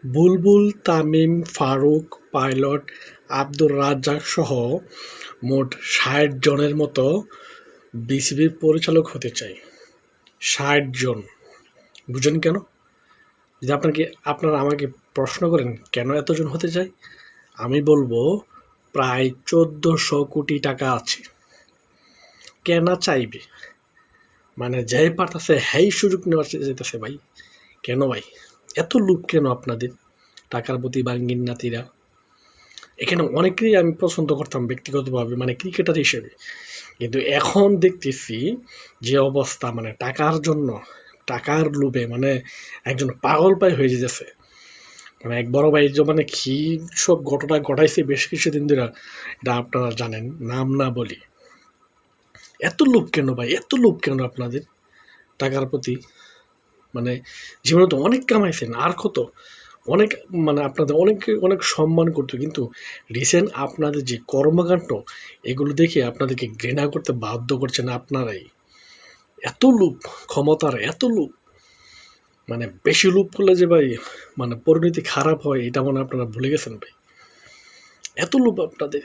বুলবুল, Tamim, Faruk, pilot, Abdur রাজ্জাকসহ মোট ৬০ জনের মতো বিসিবির পরিচালক হতে চাই। ৬০ জন। বুঝেন কেন? যদি আপনারা আমাকে প্রশ্ন করেন কেন এতজন হতে চাই, আমি বলবো প্রায় ১৪০০ কোটি টাকা আছে। কেনা চাইবে? মানে যেই পারতাছে হ্যাই সুযোগ নেওয়ার চাইতেছে ভাই। কেন ভাই? এত লোভ কেন আপনাদের টাকার প্রতি বাঙ্গিন নাতিরা? এখানে অনেকেরই আমি পছন্দ করতাম ব্যক্তিগতভাবে, মানে ক্রিকেটার হিসেবে। কিন্তু এখন দেখতেছি যে অবস্থা, মানে টাকার জন্য, টাকার লোভে মানে একজন পাগল প্রায় হয়ে যেতেছে। মানে এক বড় ভাই যে মানে কী সব ঘটনা ঘটাইছে বেশ কিছুদিন ধরে, এটা আপনারা জানেন, নাম না বলি। এত লোভ কেন ভাই? এত লোভ কেন আপনাদের টাকার প্রতি? মানে জীবনে তো অনেক কামাইছেন, আর কত? অনেক, মানে আপনাদের অনেকে অনেক সম্মান করতো, কিন্তু রিসেন্ট আপনাদের যে কর্মকাণ্ড, এগুলো দেখে আপনাদেরকে ঘৃণা করতে বাধ্য করছেন আপনারাই। এত লোভ, ক্ষমতার এত লোভ, মানে বেশি লোভ করলে যে ভাই মানে পরিণতি খারাপ হয়, এটা মনে হয় আপনারা ভুলে গেছেন ভাই। এত লোভ আপনাদের।